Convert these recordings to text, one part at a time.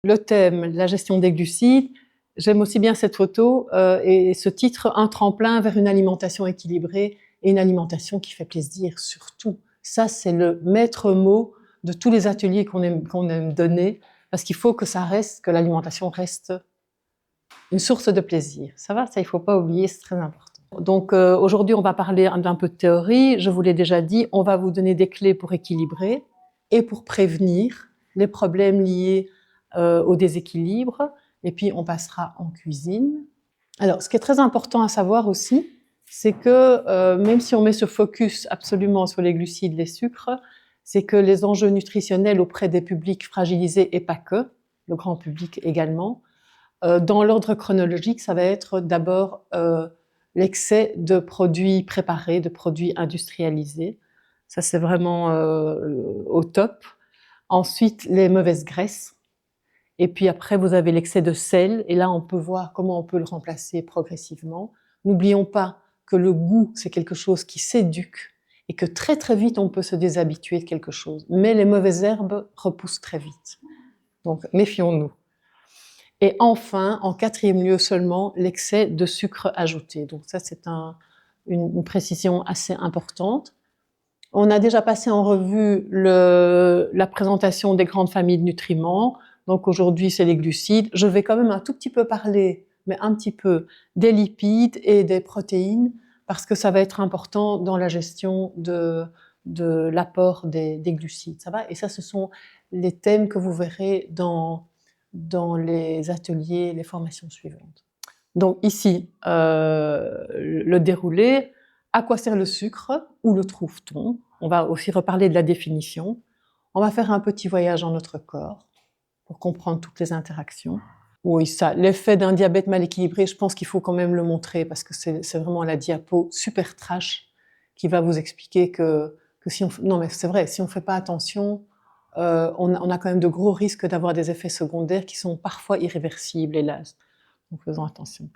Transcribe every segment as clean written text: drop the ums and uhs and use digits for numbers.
Le thème, la gestion des glucides, j'aime aussi bien cette photo et ce titre, un tremplin vers une alimentation équilibrée et une alimentation qui fait plaisir surtout. Ça, c'est le maître mot de tous les ateliers qu'on aime donner, parce qu'il faut que ça reste, que l'alimentation reste une source de plaisir. Ça va, ça il faut pas oublier, c'est très important. Donc aujourd'hui, on va parler d'un peu de théorie. Je vous l'ai déjà dit, on va vous donner des clés pour équilibrer et pour prévenir les problèmes liés au déséquilibre. Et puis, on passera en cuisine. Alors, ce qui est très important à savoir aussi, c'est que même si on met ce focus absolument sur les glucides, les sucres, c'est que les enjeux nutritionnels auprès des publics fragilisés, et pas que, le grand public également, dans l'ordre chronologique, ça va être d'abord l'excès de produits préparés, de produits industrialisés. Ça, c'est vraiment au top. Ensuite, les mauvaises graisses. Et puis après, vous avez l'excès de sel. Et là, on peut voir comment on peut le remplacer progressivement. N'oublions pas que le goût, c'est quelque chose qui s'éduque et que très très vite, on peut se déshabituer de quelque chose. Mais les mauvaises herbes repoussent très vite. Donc, méfions-nous. Et enfin, en quatrième lieu seulement, l'excès de sucre ajouté. Donc ça, c'est une précision assez importante. On a déjà passé en revue la présentation des grandes familles de nutriments. Donc aujourd'hui, c'est les glucides. Je vais quand même un tout petit peu parler, mais un petit peu, des lipides et des protéines, parce que ça va être important dans la gestion de l'apport des glucides. Ça va? Et ça, ce sont les thèmes que vous verrez dans les ateliers, les formations suivantes. Donc ici, le déroulé. À quoi sert le sucre? Où le trouve-t-on? On va aussi reparler de la définition. On va faire un petit voyage dans notre corps pour comprendre toutes les interactions. Oui, ça, l'effet d'un diabète mal équilibré, je pense qu'il faut quand même le montrer parce que c'est vraiment la diapo super trash qui va vous expliquer que si on... Non mais c'est vrai, si on ne fait pas attention, on a quand même de gros risques d'avoir des effets secondaires qui sont parfois irréversibles, hélas. Donc faisons attention.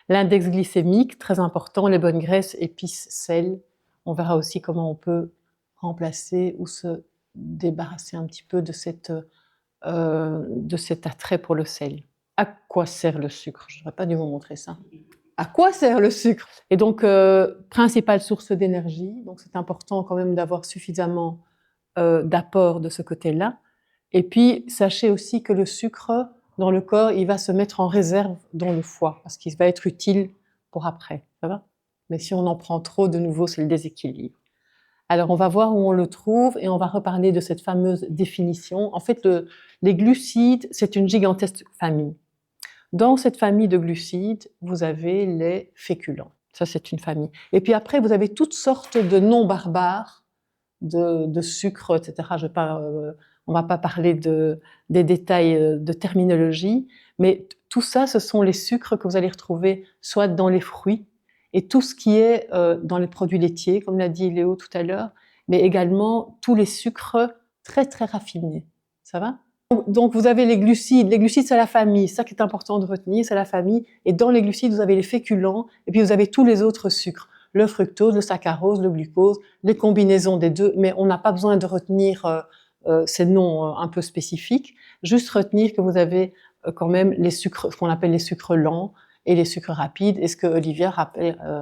L'index glycémique, très important, les bonnes graisses, épices, sel. On verra aussi comment on peut remplacer ou se débarrasser un petit peu de cet attrait pour le sel. À quoi sert le sucre? Je n'aurais pas dû vous montrer ça. À quoi sert le sucre? Et donc, principale source d'énergie, donc c'est important quand même d'avoir suffisamment d'apport de ce côté-là. Et puis, sachez aussi que le sucre, dans le corps, il va se mettre en réserve dans le foie, parce qu'il va être utile pour après, ça va? Mais si on en prend trop, de nouveau, c'est le déséquilibre. Alors, on va voir où on le trouve et on va reparler de cette fameuse définition. En fait, les glucides, c'est une gigantesque famille. Dans cette famille de glucides, vous avez les féculents. Ça, c'est une famille. Et puis après, vous avez toutes sortes de noms barbares de sucre, etc. On va pas parler des détails de terminologie, mais tout ça, ce sont les sucres que vous allez retrouver soit dans les fruits, et tout ce qui est dans les produits laitiers, comme l'a dit Léo tout à l'heure, mais également tous les sucres très très raffinés. Ça va? Donc vous avez les glucides. Les glucides, c'est la famille. Ça qui est important de retenir, c'est la famille. Et dans les glucides, vous avez les féculents, et puis vous avez tous les autres sucres. Le fructose, le saccharose, le glucose, les combinaisons des deux, mais on n'a pas besoin de retenir ces noms un peu spécifiques, juste retenir que vous avez quand même les sucres, ce qu'on appelle les sucres lents et les sucres rapides, et ce que Olivia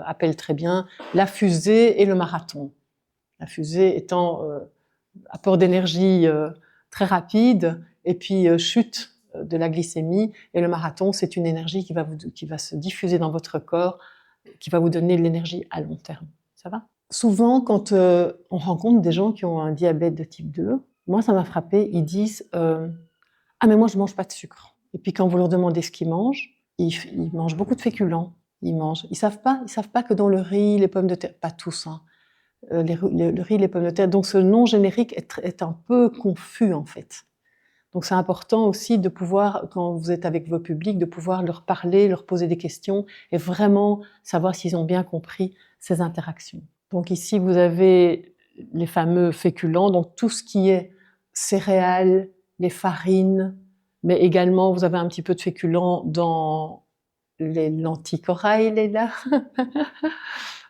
appelle très bien la fusée et le marathon. La fusée étant apport d'énergie très rapide, et puis chute de la glycémie, et le marathon, c'est une énergie qui va se diffuser dans votre corps, qui va vous donner de l'énergie à long terme. Ça va? Souvent, quand on rencontre des gens qui ont un diabète de type 2, moi, ça m'a frappé, ils disent ah, mais moi, je mange pas de sucre. Et puis, quand vous leur demandez ce qu'ils mangent, ils mangent beaucoup de féculents. Ils savent pas que dans le riz, les pommes de terre, pas tous, hein, le riz, les pommes de terre, donc ce nom générique est un peu confus, en fait. Donc c'est important aussi de pouvoir, quand vous êtes avec vos publics, de pouvoir leur parler, leur poser des questions et vraiment savoir s'ils ont bien compris ces interactions. Donc ici, vous avez les fameux féculents, donc tout ce qui est céréales, les farines, mais également vous avez un petit peu de féculents dans les lentilles corail, là,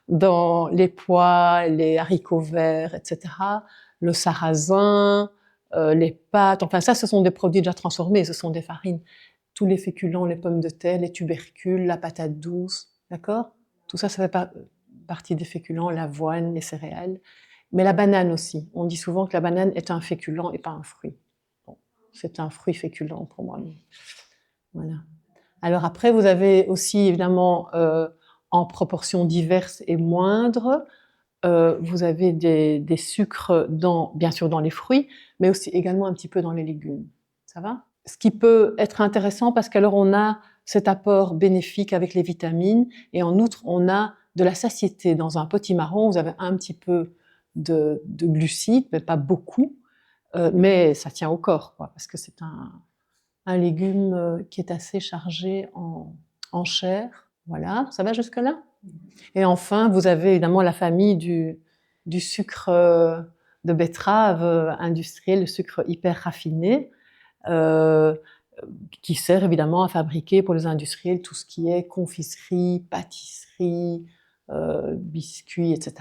dans les pois, les haricots verts, etc., le sarrasin, les pâtes, enfin ça, ce sont des produits déjà transformés, ce sont des farines. Tous les féculents, les pommes de terre, les tubercules, la patate douce, d'accord? Tout ça, ça fait partie des féculents, l'avoine, les céréales. Mais la banane aussi. On dit souvent que la banane est un féculent et pas un fruit. Bon, c'est un fruit féculent pour moi. Voilà. Alors après, vous avez aussi évidemment en proportions diverses et moindres, vous avez des sucres bien sûr dans les fruits, mais aussi également un petit peu dans les légumes. Ça va? Ce qui peut être intéressant parce qu'alors on a cet apport bénéfique avec les vitamines et en outre on a de la satiété. Dans un potimarron, vous avez un petit peu de glucides, mais pas beaucoup, mais ça tient au corps, quoi, parce que c'est un légume qui est assez chargé en chair. Voilà, ça va jusque-là? Et enfin, vous avez évidemment la famille du sucre de betterave industriel, le sucre hyper raffiné, euh, qui sert évidemment à fabriquer pour les industriels tout ce qui est confiserie, pâtisserie, biscuits, etc.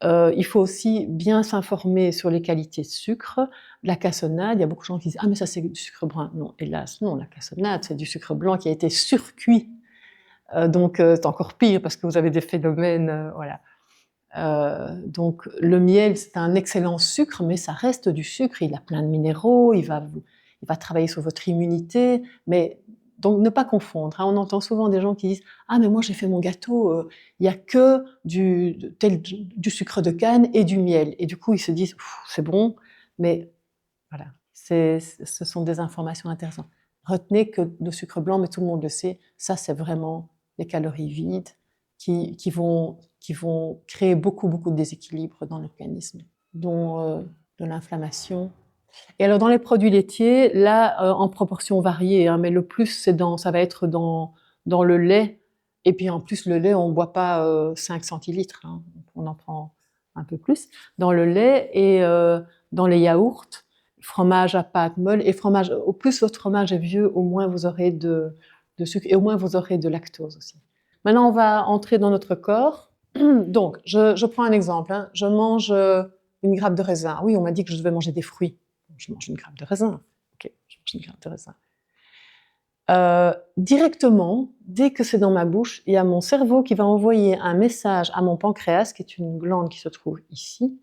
Il faut aussi bien s'informer sur les qualités de sucre. La cassonade, il y a beaucoup de gens qui disent « Ah mais ça c'est du sucre brun ». Non, hélas, non, la cassonade c'est du sucre blanc qui a été surcuit. Donc c'est encore pire parce que vous avez des phénomènes, voilà. Donc le miel c'est un excellent sucre, mais ça reste du sucre, il a plein de minéraux, il va travailler sur votre immunité, mais donc ne pas confondre. Hein. On entend souvent des gens qui disent « Ah mais moi j'ai fait mon gâteau, il n'y a que du sucre de canne et du miel ». Et du coup ils se disent « C'est bon », mais voilà, ce sont des informations intéressantes. Retenez que le sucre blanc, mais tout le monde le sait, ça c'est vraiment des calories vides qui vont créer beaucoup de déséquilibres dans l'organisme, dont de l'inflammation. Et alors dans les produits laitiers, là en proportion variée, hein, mais le plus ça va être dans le lait. Et puis en plus le lait, on ne boit pas 5 centilitres, hein, on en prend un peu plus. Dans le lait et dans les yaourts, fromage à pâte molle et fromage. Au plus votre fromage est vieux, au moins vous aurez de sucre et au moins vous aurez de lactose aussi. Maintenant, on va entrer dans notre corps. Donc, je prends un exemple. Hein. Je mange une grappe de raisin. Oui, on m'a dit que je devais manger des fruits. Je mange une grappe de raisin. Ok, je mange une grappe de raisin. Directement, dès que c'est dans ma bouche, il y a mon cerveau qui va envoyer un message à mon pancréas, qui est une glande qui se trouve ici,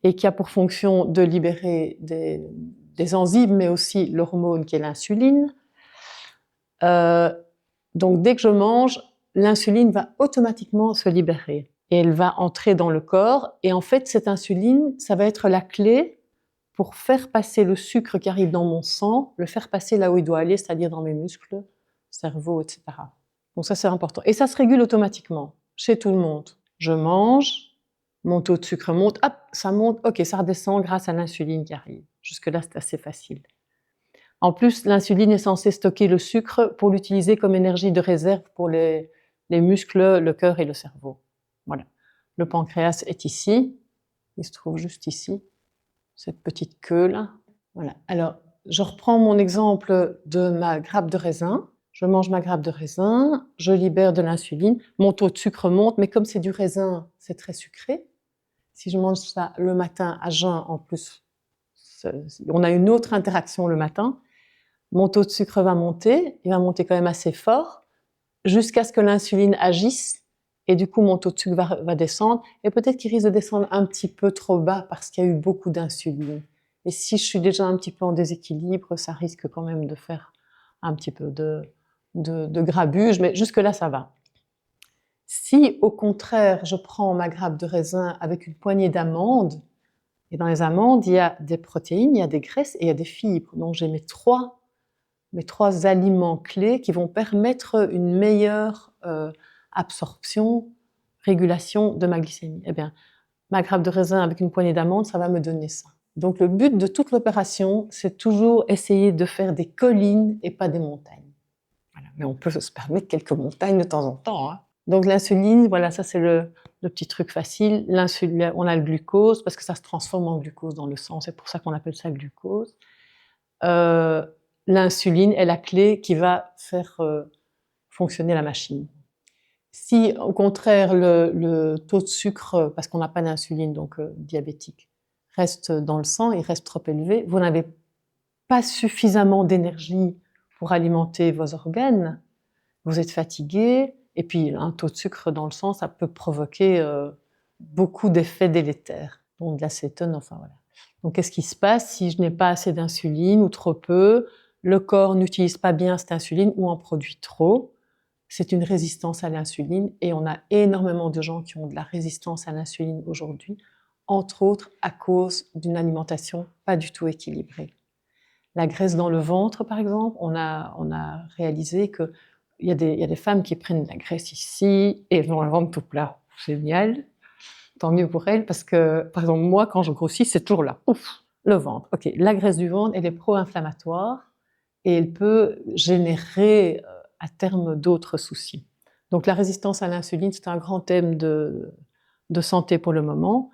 et qui a pour fonction de libérer des enzymes, mais aussi l'hormone qui est l'insuline. Donc dès que je mange, l'insuline va automatiquement se libérer et elle va entrer dans le corps. Et en fait, cette insuline, ça va être la clé pour faire passer le sucre qui arrive dans mon sang, le faire passer là où il doit aller, c'est-à-dire dans mes muscles, cerveau, etc. Donc ça, c'est important. Et ça se régule automatiquement, chez tout le monde. Je mange, mon taux de sucre monte, hop, ça monte, ok, ça redescend grâce à l'insuline qui arrive. Jusque-là, c'est assez facile. En plus, l'insuline est censée stocker le sucre pour l'utiliser comme énergie de réserve pour les muscles, le cœur et le cerveau. Voilà. Le pancréas est ici, il se trouve juste ici, cette petite queue-là. Voilà. Alors, je reprends mon exemple de ma grappe de raisin. Je mange ma grappe de raisin, je libère de l'insuline, mon taux de sucre monte, mais comme c'est du raisin, c'est très sucré. Si je mange ça le matin à jeun, en plus, on a une autre interaction le matin. Mon taux de sucre va monter, il va monter quand même assez fort, jusqu'à ce que l'insuline agisse, et du coup mon taux de sucre va descendre, et peut-être qu'il risque de descendre un petit peu trop bas parce qu'il y a eu beaucoup d'insuline. Et si je suis déjà un petit peu en déséquilibre, ça risque quand même de faire un petit peu de grabuge, mais jusque-là ça va. Si au contraire je prends ma grappe de raisin avec une poignée d'amandes, et dans les amandes il y a des protéines, il y a des graisses et il y a des fibres, donc j'ai mes trois aliments clés qui vont permettre une meilleure absorption, régulation de ma glycémie. Eh bien, ma grappe de raisin avec une poignée d'amandes, ça va me donner ça. Donc le but de toute l'opération, c'est toujours essayer de faire des collines et pas des montagnes. Voilà. Mais on peut se permettre quelques montagnes de temps en temps. Hein. Donc l'insuline, voilà, ça c'est le petit truc facile. L'insuline, on a le glucose parce que ça se transforme en glucose dans le sang. C'est pour ça qu'on appelle ça glucose. L'insuline est la clé qui va faire fonctionner la machine. Si au contraire le taux de sucre, parce qu'on n'a pas d'insuline, donc diabétique, reste dans le sang, il reste trop élevé. Vous n'avez pas suffisamment d'énergie pour alimenter vos organes. Vous êtes fatigué, et puis un taux de sucre dans le sang, ça peut provoquer beaucoup d'effets délétères, dont de l'acétone, enfin voilà. Donc qu'est-ce qui se passe si je n'ai pas assez d'insuline ou trop peu? Le corps n'utilise pas bien cette insuline ou en produit trop. C'est une résistance à l'insuline, et on a énormément de gens qui ont de la résistance à l'insuline aujourd'hui, entre autres à cause d'une alimentation pas du tout équilibrée. La graisse dans le ventre, par exemple, on a réalisé qu'il y a des femmes qui prennent de la graisse ici et elles ont le ventre tout plat. Génial, tant mieux pour elles, parce que, par exemple, moi, quand je grossis, c'est toujours là, ouf, le ventre. Ok, la graisse du ventre, elle est pro-inflammatoire et elle peut générer à terme d'autres soucis. Donc la résistance à l'insuline, c'est un grand thème de santé pour le moment.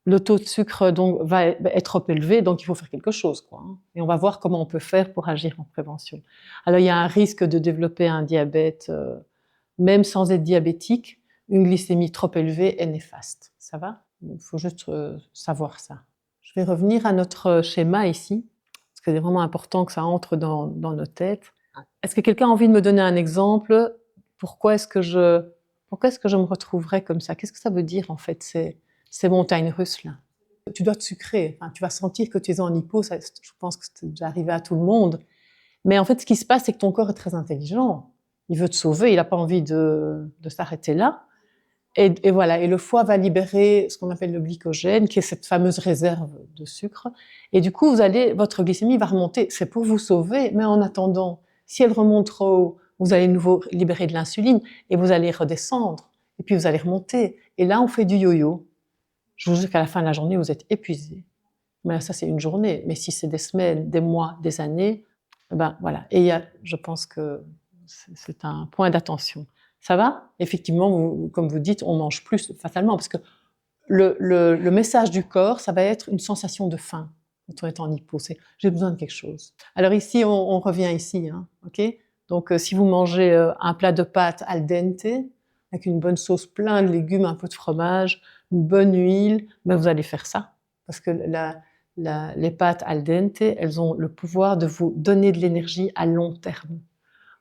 Le taux de sucre donc va être trop élevé, donc il faut faire quelque chose, quoi. Et on va voir comment on peut faire pour agir en prévention. Alors il y a un risque de développer un diabète, même sans être diabétique. Une glycémie trop élevée est néfaste. Ça va? Il faut juste savoir ça. Je vais revenir à notre schéma ici, parce que c'est vraiment important que ça entre dans nos têtes. Est-ce que quelqu'un a envie de me donner un exemple? Pourquoi est-ce que je me retrouverais comme ça? Qu'est-ce que ça veut dire en fait, ces montagnes russes là? Tu dois te sucrer, enfin, tu vas sentir que tu es en hypo, ça, je pense que c'est déjà arrivé à tout le monde. Mais en fait, ce qui se passe, c'est que ton corps est très intelligent. Il veut te sauver, il n'a pas envie de s'arrêter là. Et voilà, et le foie va libérer ce qu'on appelle le glycogène, qui est cette fameuse réserve de sucre. Et du coup, votre glycémie va remonter. C'est pour vous sauver, mais en attendant, si elle remonte trop haut, vous allez de nouveau libérer de l'insuline et vous allez redescendre. Et puis vous allez remonter. Et là, on fait du yo-yo. Je vous jure qu'à la fin de la journée, vous êtes épuisé. Mais ça, c'est une journée. Mais si c'est des semaines, des mois, des années, ben voilà. Et je pense que c'est un point d'attention. Ça va? Effectivement, comme vous dites, on mange plus fatalement, parce que le message du corps, ça va être une sensation de faim quand on est en hypo. C'est j'ai besoin de quelque chose. Alors ici, on revient ici, hein, ok? Donc si vous mangez un plat de pâtes al dente, avec une bonne sauce, plein de légumes, un peu de fromage, une bonne huile, ben vous allez faire ça. Parce que les pâtes al dente, elles ont le pouvoir de vous donner de l'énergie à long terme.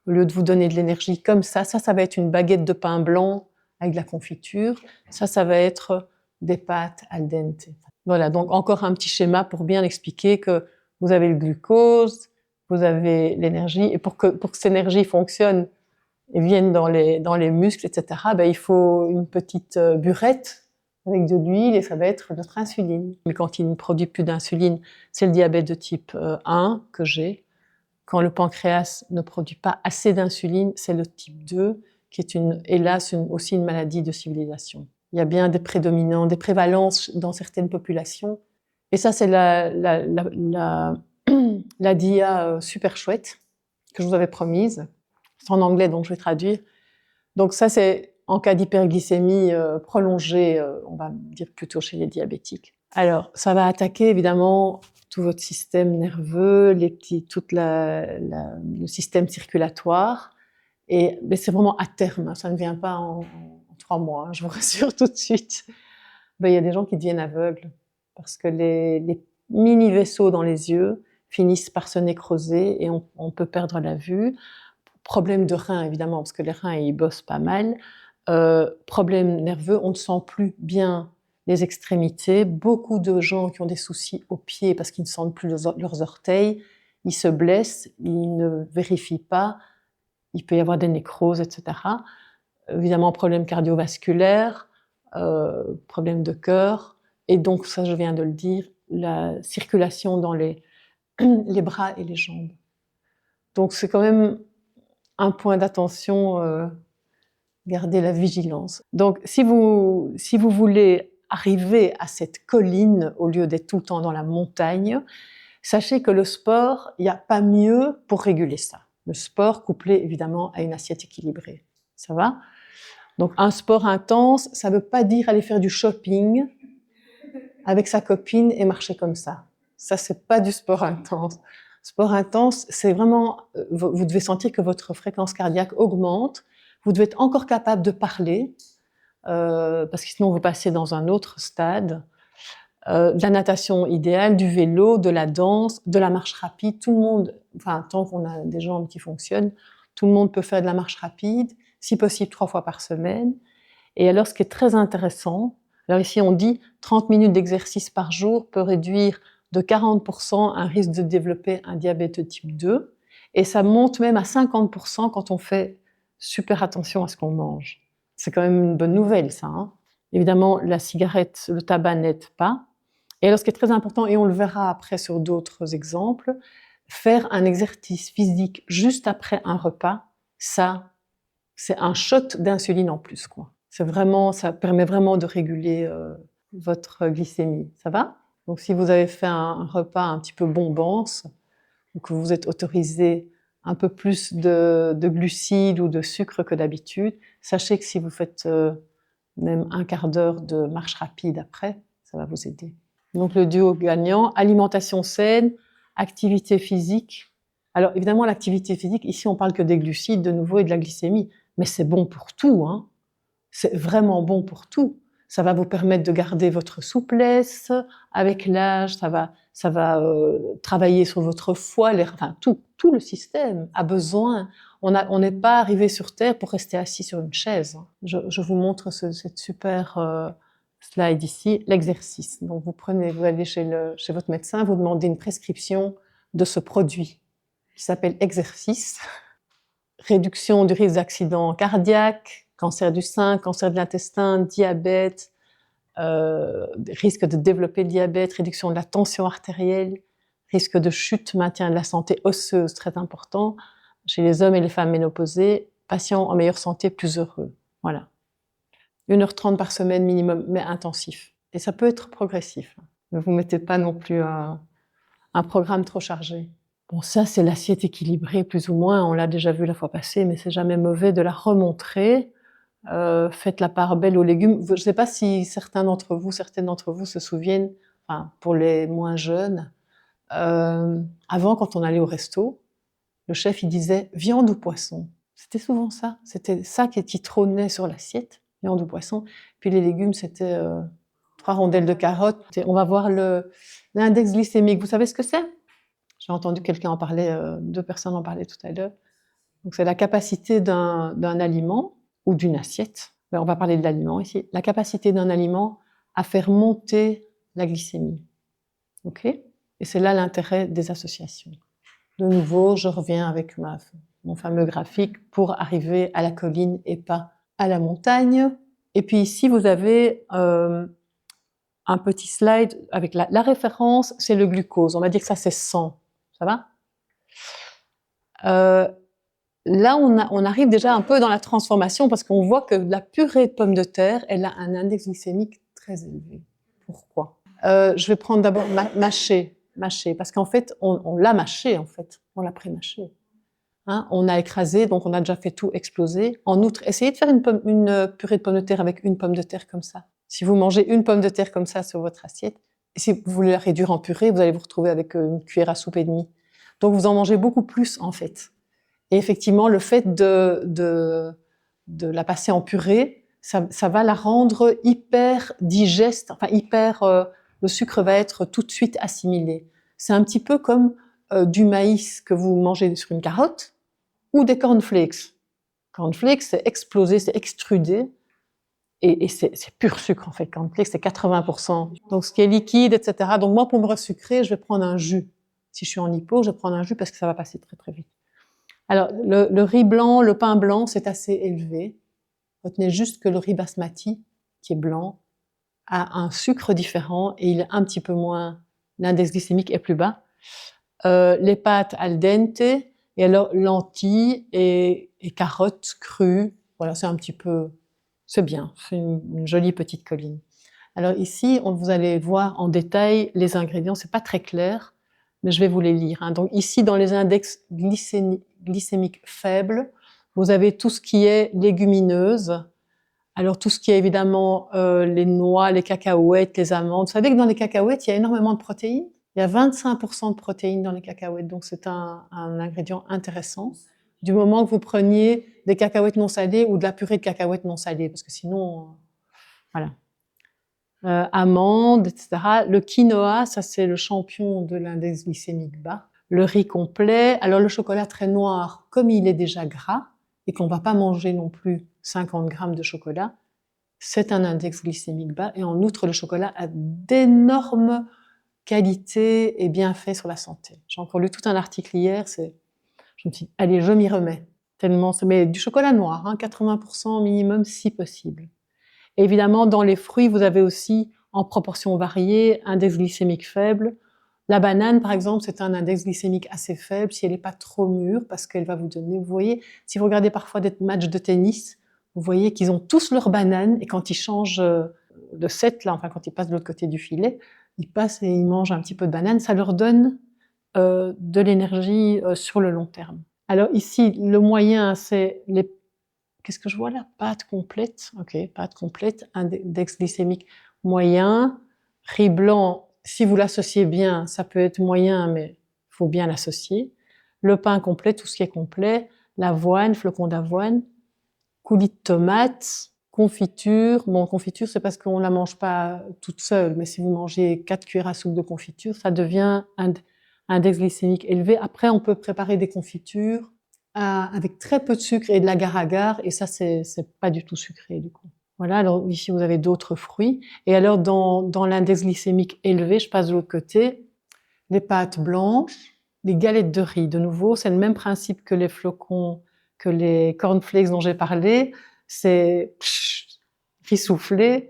Au lieu de vous donner de l'énergie comme ça va être une baguette de pain blanc avec de la confiture, ça va être des pâtes al dente. Voilà, donc encore un petit schéma pour bien expliquer que vous avez le glucose, vous avez l'énergie, et pour que cette énergie fonctionne et vienne dans les muscles, etc., ben, il faut une petite burette avec de l'huile, et ça va être notre insuline. Mais quand il ne produit plus d'insuline, c'est le diabète de type 1 que j'ai. Quand le pancréas ne produit pas assez d'insuline, c'est le type 2, qui est hélas aussi une maladie de civilisation. Il y a bien des prévalences dans certaines populations. Et ça, c'est la dia super chouette que je vous avais promise. C'est en anglais, donc je vais traduire. Donc ça, c'est en cas d'hyperglycémie prolongée, on va dire plutôt chez les diabétiques. Alors, ça va attaquer évidemment tout votre système nerveux, le système circulatoire. Mais c'est vraiment à terme, ça ne vient pas en 3 mois, je vous rassure tout de suite. Ben, il y a des gens qui deviennent aveugles parce que les mini-vaisseaux dans les yeux finissent par se nécroser et on peut perdre la vue. Problème de rein, évidemment, parce que les reins, ils bossent pas mal. Problème nerveux, on ne sent plus bien les extrémités. Beaucoup de gens qui ont des soucis aux pieds parce qu'ils ne sentent plus leurs orteils, ils se blessent, ils ne vérifient pas, il peut y avoir des nécroses, etc. Évidemment, problème cardiovasculaire, problème de cœur, et donc, ça je viens de le dire, la circulation dans les bras et les jambes. Donc c'est quand même un point d'attention, garder la vigilance. Donc si vous voulez arriver à cette colline au lieu d'être tout le temps dans la montagne, sachez que le sport, il n'y a pas mieux pour réguler ça. Le sport couplé évidemment à une assiette équilibrée. Ça va? Donc un sport intense, ça ne veut pas dire aller faire du shopping avec sa copine et marcher comme ça. Ça, c'est pas du sport intense. Sport intense, c'est vraiment, vous devez sentir que votre fréquence cardiaque augmente, vous devez être encore capable de parler, parce que sinon vous passez dans un autre stade. de la natation idéale, du vélo, de la danse, de la marche rapide. Tout le monde, enfin, tant qu'on a des jambes qui fonctionnent, tout le monde peut faire de la marche rapide, si possible 3 fois par semaine. Et alors, ce qui est très intéressant, alors ici on dit 30 minutes d'exercice par jour peut réduire de 40% un risque de développer un diabète de type 2, et ça monte même à 50% quand on fait super attention à ce qu'on mange. C'est quand même une bonne nouvelle, ça, hein. Évidemment, la cigarette, le tabac n'aide pas. Et alors, ce qui est très important, et on le verra après sur d'autres exemples, faire un exercice physique juste après un repas, ça, c'est un shot d'insuline en plus, quoi. C'est vraiment, ça permet vraiment de réguler votre glycémie. Ça va? Donc, si vous avez fait un repas un petit peu bombance, ou que vous êtes autorisé un peu plus de glucides ou de sucre que d'habitude, sachez que si vous faites même un quart d'heure de marche rapide après, ça va vous aider. Donc, le duo gagnant, alimentation saine, activité physique. Alors, évidemment, l'activité physique, ici, on parle que des glucides, de nouveau, et de la glycémie. Mais c'est bon pour tout, hein. C'est vraiment bon pour tout. Ça va vous permettre de garder votre souplesse avec l'âge, ça va travailler sur votre foie, enfin, tout le système a besoin. On n'est pas arrivé sur Terre pour rester assis sur une chaise. Je vous montre cette super slide ici, l'exercice. Donc vous allez chez votre médecin, vous demandez une prescription de ce produit qui s'appelle exercice. Réduction du risque d'accident cardiaque, cancer du sein, cancer de l'intestin, diabète, risque de développer le diabète, réduction de la tension artérielle, risque de chute, maintien de la santé osseuse, très important, chez les hommes et les femmes ménopausées, patients en meilleure santé, plus heureux. Voilà. 1h30 par semaine minimum, mais intensif. Et ça peut être progressif. Ne vous mettez pas non plus un programme trop chargé. Bon, ça, c'est l'assiette équilibrée, plus ou moins. On l'a déjà vu la fois passée, mais c'est jamais mauvais de la remontrer. Faites la part belle aux légumes. Je ne sais pas si certaines d'entre vous se souviennent, enfin, pour les moins jeunes, avant, quand on allait au resto, le chef, il disait viande ou poisson. C'était souvent ça. C'était ça qui trônait sur l'assiette, viande ou poisson. Puis les légumes, c'était 3 rondelles de carottes. On va voir l'index glycémique. Vous savez ce que c'est? J'ai entendu quelqu'un en parler, 2 personnes en parlaient tout à l'heure. Donc c'est la capacité d'un aliment ou d'une assiette, mais on va parler de l'aliment ici, la capacité d'un aliment à faire monter la glycémie. Ok? Et c'est là l'intérêt des associations. De nouveau, je reviens avec mon fameux graphique pour arriver à la colline et pas à la montagne. Et puis ici, vous avez un petit slide avec la référence, c'est le glucose. On va dire que ça, c'est 100. Ça va? Là, on arrive déjà un peu dans la transformation parce qu'on voit que la purée de pommes de terre, elle a un index glycémique très élevé. Pourquoi? Je vais prendre d'abord mâché, parce qu'en fait, on l'a mâché, en fait. On l'a pré-mâché. Hein, on a écrasé, donc on a déjà fait tout exploser. En outre, essayez de faire une purée de pommes de terre avec une pomme de terre comme ça. Si vous mangez une pomme de terre comme ça sur votre assiette, et si vous voulez la réduire en purée, vous allez vous retrouver avec une cuillère à soupe et demie. Donc vous en mangez beaucoup plus, en fait. Et effectivement, le fait de la passer en purée, ça va la rendre hyper digeste, enfin le sucre va être tout de suite assimilé. C'est un petit peu comme du maïs que vous mangez sur une carotte ou des cornflakes. Cornflakes, c'est explosé, c'est extrudé. Et c'est pur sucre, en fait. Cornflakes, c'est 80%. Donc, ce qui est liquide, etc. Donc, moi, pour me resucrer, je vais prendre un jus. Si je suis en hypo, je vais prendre un jus parce que ça va passer très, très vite. Alors, le riz blanc, le pain blanc, c'est assez élevé. Retenez juste que le riz basmati, qui est blanc, a un sucre différent et il est un petit peu moins, l'index glycémique est plus bas. Les pâtes al dente, et alors lentilles et carottes crues. Voilà, c'est un petit peu, c'est bien, c'est une jolie petite colline. Alors ici, vous allez voir en détail les ingrédients, c'est pas très clair, mais je vais vous les lire. Hein. Donc ici, dans les index glycémiques faibles, vous avez tout ce qui est légumineuse. Alors tout ce qui est évidemment les noix, les cacahuètes, les amandes. Vous savez que dans les cacahuètes, il y a énormément de protéines. Il y a 25% de protéines dans les cacahuètes, donc c'est un ingrédient intéressant. Du moment que vous preniez des cacahuètes non salées ou de la purée de cacahuètes non salées, parce que sinon, voilà. amandes, etc. Le quinoa, ça c'est le champion de l'index glycémique bas. Le riz complet. Alors le chocolat très noir, comme il est déjà gras et qu'on va pas manger non plus 50 grammes de chocolat, c'est un index glycémique bas. Et en outre, le chocolat a d'énormes qualités et bienfaits sur la santé. J'ai encore lu tout un article hier, je me suis dit, allez, je m'y remets. Tellement, mais du chocolat noir, 80% minimum si possible. Et évidemment, dans les fruits, vous avez aussi, en proportion variée, index glycémique faible. La banane, par exemple, c'est un index glycémique assez faible si elle n'est pas trop mûre, parce qu'elle va vous donner, vous voyez, si vous regardez parfois des matchs de tennis, vous voyez qu'ils ont tous leur banane, et quand ils changent de set, là, enfin quand ils passent de l'autre côté du filet, ils passent et ils mangent un petit peu de banane, ça leur donne de l'énergie sur le long terme. Alors ici, le moyen, c'est les... Qu'est-ce que je vois là? Pâte complète. Ok, pâte complète, index glycémique moyen. Riz blanc, si vous l'associez bien, ça peut être moyen, mais il faut bien l'associer. Le pain complet, tout ce qui est complet. L'avoine, flocons d'avoine. Coulis de tomates. Confiture. Bon, confiture, c'est parce qu'on la mange pas toute seule, mais si vous mangez 4 cuillères à soupe de confiture, ça devient un index glycémique élevé. Après, on peut préparer des confitures avec très peu de sucre et de l'agar-agar, et ça, c'est pas du tout sucré, du coup. Voilà, alors ici, vous avez d'autres fruits. Et alors, dans l'index glycémique élevé, je passe de l'autre côté, les pâtes blanches, les galettes de riz. De nouveau, c'est le même principe que les flocons, que les cornflakes dont j'ai parlé. C'est riz soufflé.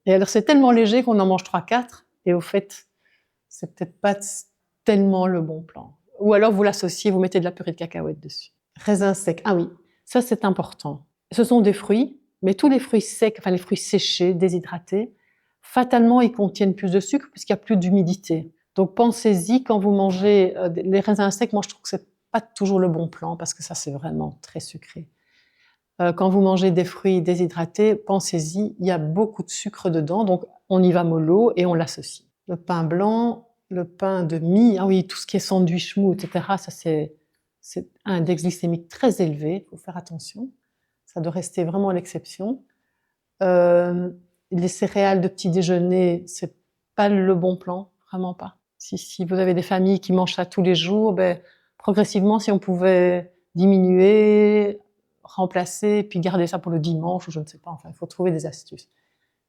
Et alors, c'est tellement léger qu'on en mange 3-4. Et au fait, c'est peut-être pas tellement le bon plan. Ou alors, vous l'associez, vous mettez de la purée de cacahuètes dessus. Raisins secs. Ah oui, ça c'est important. Ce sont des fruits, mais tous les fruits secs, enfin les fruits séchés, déshydratés, fatalement ils contiennent plus de sucre puisqu'il y a plus d'humidité. Donc pensez-y quand vous mangez les raisins secs. Moi je trouve que c'est pas toujours le bon plan parce que ça c'est vraiment très sucré. Quand vous mangez des fruits déshydratés, pensez-y, il y a beaucoup de sucre dedans, donc on y va mollo et on l'associe. Le pain blanc, le pain de mie, ah oui, tout ce qui est sandwich mou, etc. Ça c'est un index glycémique très élevé, il faut faire attention. Ça doit rester vraiment l'exception. Les céréales de petit déjeuner, c'est pas le bon plan, vraiment pas. Si vous avez des familles qui mangent ça tous les jours, ben, progressivement, si on pouvait diminuer, remplacer, puis garder ça pour le dimanche, ou je ne sais pas, enfin, il faut trouver des astuces.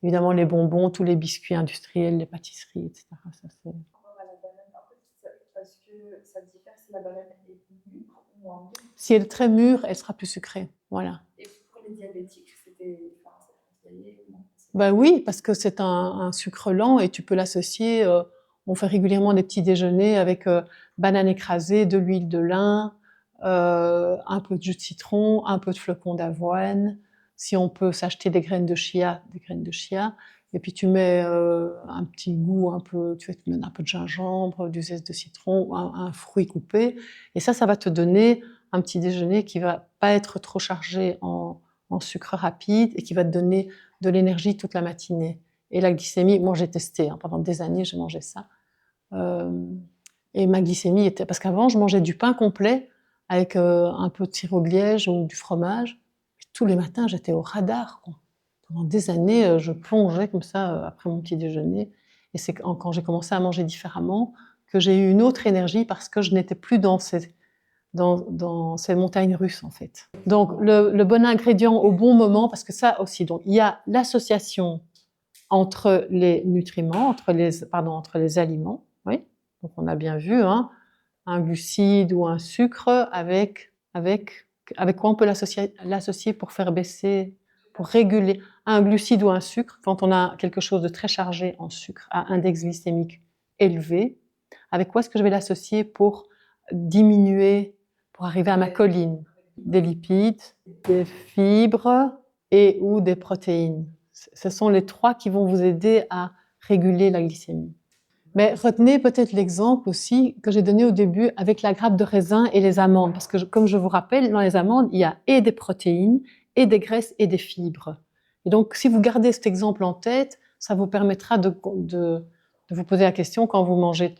Évidemment, les bonbons, tous les biscuits industriels, les pâtisseries, etc. Ça, c'est... Parce que ça diffère si la banane est mûre ou moins mûre. Si elle est très mûre, elle sera plus sucrée. Voilà. Et pour les diabétiques, c'était conseillé? Ben oui, parce que c'est un sucre lent et tu peux l'associer. On fait régulièrement des petits déjeuners avec banane écrasée, de l'huile de lin, un peu de jus de citron, un peu de flocons d'avoine. Si on peut s'acheter des graines de chia, et puis tu mets un petit goût un peu, tu mets un peu de gingembre, du zeste de citron, ou un fruit coupé, et ça va te donner un petit déjeuner qui va pas être trop chargé en sucre rapide et qui va te donner de l'énergie toute la matinée. Et la glycémie, moi j'ai testé, pendant des années j'ai mangé ça. Et ma glycémie était... Parce qu'avant je mangeais du pain complet avec un peu de sirop de liège ou du fromage. Et tous les matins j'étais au radar, quoi. Pendant des années je plongeais comme ça après mon petit déjeuner. Et c'est quand j'ai commencé à manger différemment que j'ai eu une autre énergie parce que je n'étais plus dans ces montagnes russes en fait. Donc le bon ingrédient au bon moment, parce que ça aussi, donc il y a l'association entre les nutriments, entre les aliments, oui. Donc on a bien vu, un glucide ou un sucre avec quoi on peut l'associer pour faire baisser, pour réguler un glucide ou un sucre quand on a quelque chose de très chargé en sucre à index glycémique élevé. Avec quoi est-ce que je vais l'associer pour diminuer, pour arriver à ma colline? Des lipides, des fibres et ou des protéines. Ce sont les trois qui vont vous aider à réguler la glycémie. Mais retenez peut-être l'exemple aussi que j'ai donné au début avec la grappe de raisin et les amandes, parce que comme je vous rappelle, dans les amandes, il y a et des protéines, et des graisses, et des fibres. Et donc, si vous gardez cet exemple en tête, ça vous permettra de vous poser la question quand vous mangez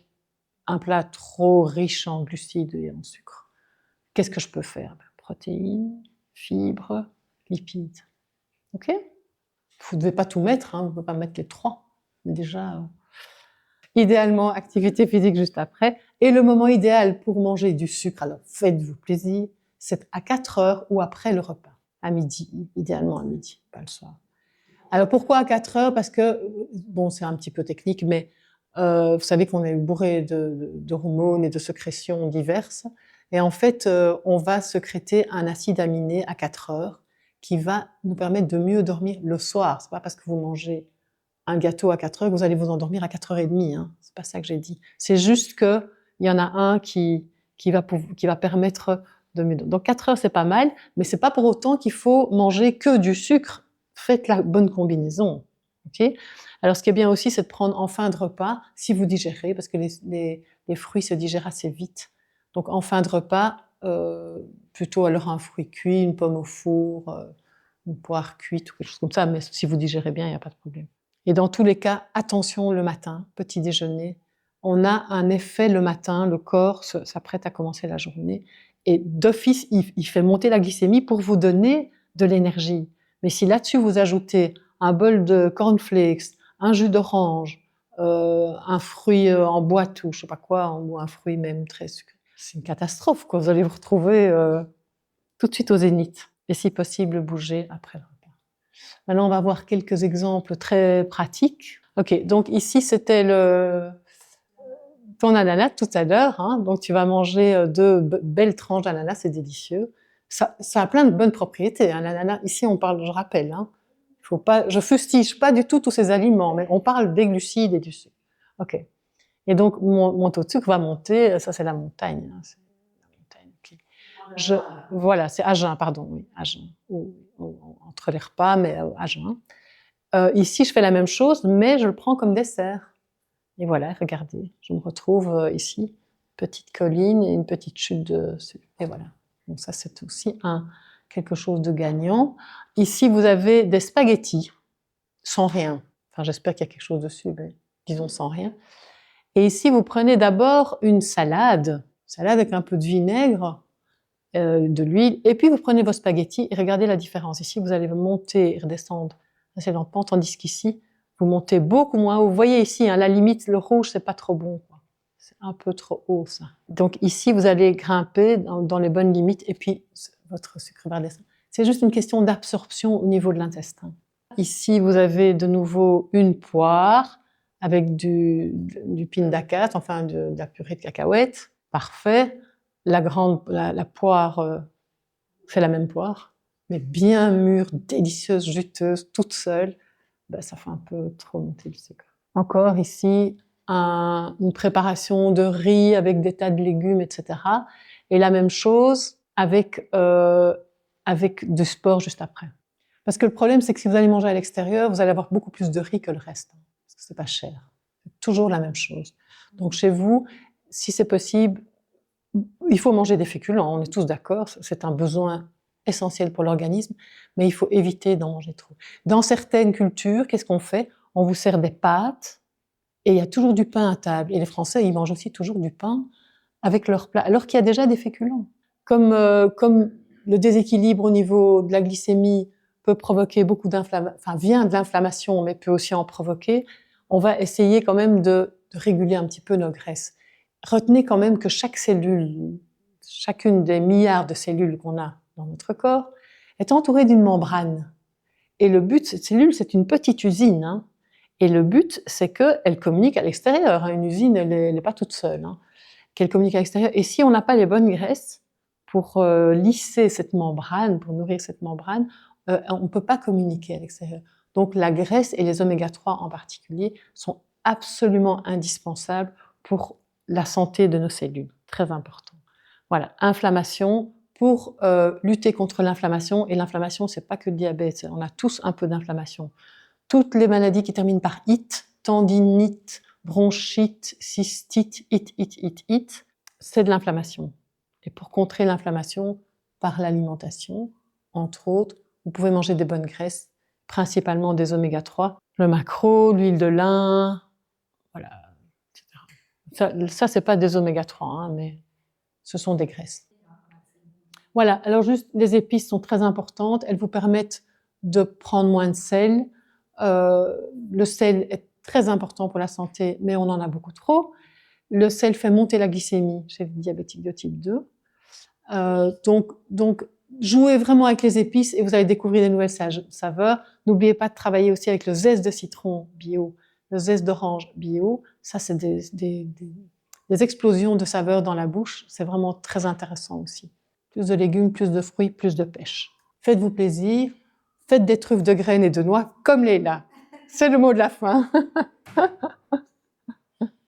un plat trop riche en glucides et en sucre. Qu'est-ce que je peux faire? Protéines, fibres, lipides. OK? Vous ne devez pas tout mettre, hein, vous ne pouvez pas mettre les 3. Mais déjà, idéalement, activité physique juste après. Et le moment idéal pour manger du sucre, alors faites-vous plaisir, c'est à 4 heures ou après le repas, à midi, idéalement à midi, pas le soir. Alors pourquoi à 4 heures? Parce que, bon, c'est un petit peu technique, mais vous savez qu'on est bourré d'hormones et de sécrétions diverses. Et en fait, on va sécréter un acide aminé à 4 heures qui va nous permettre de mieux dormir le soir. C'est pas parce que vous mangez un gâteau à 4 heures que vous allez vous endormir à 4h30. Hein. C'est pas ça que j'ai dit. C'est juste qu'il y en a un qui va permettre de mieux dormir. Donc 4 heures, c'est pas mal, mais c'est pas pour autant qu'il faut manger que du sucre. Faites la bonne combinaison. Okay? Alors, ce qui est bien aussi, c'est de prendre en fin de repas, si vous digérez, parce que les fruits se digèrent assez vite. Donc, en fin de repas, plutôt alors un fruit cuit, une pomme au four, une poire cuite ou quelque chose comme ça, mais si vous digérez bien, il n'y a pas de problème. Et dans tous les cas, attention le matin, petit déjeuner. On a un effet le matin, le corps s'apprête à commencer la journée, et d'office, il fait monter la glycémie pour vous donner de l'énergie. Mais si là-dessus vous ajoutez un bol de cornflakes, un jus d'orange, un fruit en boîte ou je sais pas quoi, ou un fruit même très sucré, c'est une catastrophe, quoi. Vous allez vous retrouver tout de suite au zénith. Et si possible, bouger après le repas. Maintenant, on va voir quelques exemples très pratiques. Ok, donc ici c'était ton ananas tout à l'heure. Hein, donc tu vas manger 2 belles tranches d'ananas, c'est délicieux. Ça a plein de bonnes propriétés. Hein, l'ananas, ici on parle, je rappelle, hein, faut pas, je fustige pas du tout tous ces aliments, mais on parle des glucides et du sucre. Ok. Et donc mon taux de sucre va monter. Ça c'est la montagne. Hein, c'est la montagne. Okay. Voilà, c'est à jeun, pardon, oui, à jeun. Entre les repas, mais à jeun. Ici, je fais la même chose, mais je le prends comme dessert. Et voilà, regardez, je me retrouve ici, petite colline et une petite chute de sucre. Et voilà. Donc ça, c'est aussi quelque chose de gagnant. Ici, vous avez des spaghettis sans rien. Enfin, j'espère qu'il y a quelque chose dessus, mais disons sans rien. Et ici, vous prenez d'abord une salade avec un peu de vinaigre, de l'huile, et puis vous prenez vos spaghettis et regardez la différence. Ici, vous allez monter et redescendre assez lentement, tandis qu'ici, vous montez beaucoup moins haut. Vous voyez ici, hein, la limite, le rouge, c'est pas trop bon, quoi. C'est un peu trop haut, ça. Donc ici, vous allez grimper dans les bonnes limites, et puis votre sucre va descendre. C'est juste une question d'absorption au niveau de l'intestin. Ici, vous avez de nouveau une poire avec du pindacat, enfin de la purée de cacahuètes. Parfait. La poire, c'est la même poire, mais bien mûre, délicieuse, juteuse, toute seule. Ben, ça fait un peu trop monter le sucre. Encore ici, une préparation de riz avec des tas de légumes, etc. Et la même chose avec du sport juste après. Parce que le problème, c'est que si vous allez manger à l'extérieur, vous allez avoir beaucoup plus de riz que le reste, parce que c'est pas cher. C'est toujours la même chose. Donc chez vous, si c'est possible, il faut manger des féculents, on est tous d'accord, c'est un besoin essentiel pour l'organisme, mais il faut éviter d'en manger trop. Dans certaines cultures, qu'est-ce qu'on fait? On vous sert des pâtes et il y a toujours du pain à table. Et les Français, ils mangent aussi toujours du pain avec leur plat, alors qu'il y a déjà des féculents. Comme le déséquilibre au niveau de la glycémie peut provoquer beaucoup d'inflammation, enfin vient de l'inflammation, mais peut aussi en provoquer, on va essayer quand même de réguler un petit peu nos graisses. Retenez quand même que chaque cellule, chacune des milliards de cellules qu'on a dans notre corps, est entourée d'une membrane. Et le but de cette cellule, c'est une petite usine. Hein. Et le but, c'est qu'elle communique à l'extérieur. Hein. Une usine, elle n'est pas toute seule. Hein. Qu'elle communique à l'extérieur. Et si on n'a pas les bonnes graisses pour lisser cette membrane, pour nourrir cette membrane, on ne peut pas communiquer à l'extérieur. Donc la graisse et les oméga 3 en particulier sont absolument indispensables pour la santé de nos cellules. Très important. Voilà, inflammation. Pour lutter contre l'inflammation, et l'inflammation, c'est pas que le diabète, on a tous un peu d'inflammation. Toutes les maladies qui terminent par it, tendinite, bronchite, cystite, it, c'est de l'inflammation. Et pour contrer l'inflammation par l'alimentation, entre autres, vous pouvez manger des bonnes graisses, principalement des oméga 3, le maquereau, l'huile de lin, voilà, etc. Ça c'est pas des oméga 3, hein, mais ce sont des graisses. Voilà, alors juste, les épices sont très importantes, elles vous permettent de prendre moins de sel, Le sel est très important pour la santé, mais on en a beaucoup trop. Le sel fait monter la glycémie chez les diabétiques de type 2. Donc, jouez vraiment avec les épices et vous allez découvrir des nouvelles saveurs. N'oubliez pas de travailler aussi avec le zeste de citron bio, le zeste d'orange bio. Ça, c'est des explosions de saveurs dans la bouche. C'est vraiment très intéressant aussi. Plus de légumes, plus de fruits, plus de pêche. Faites-vous plaisir. Faites des truffes de graines et de noix comme Léla. C'est le mot de la fin.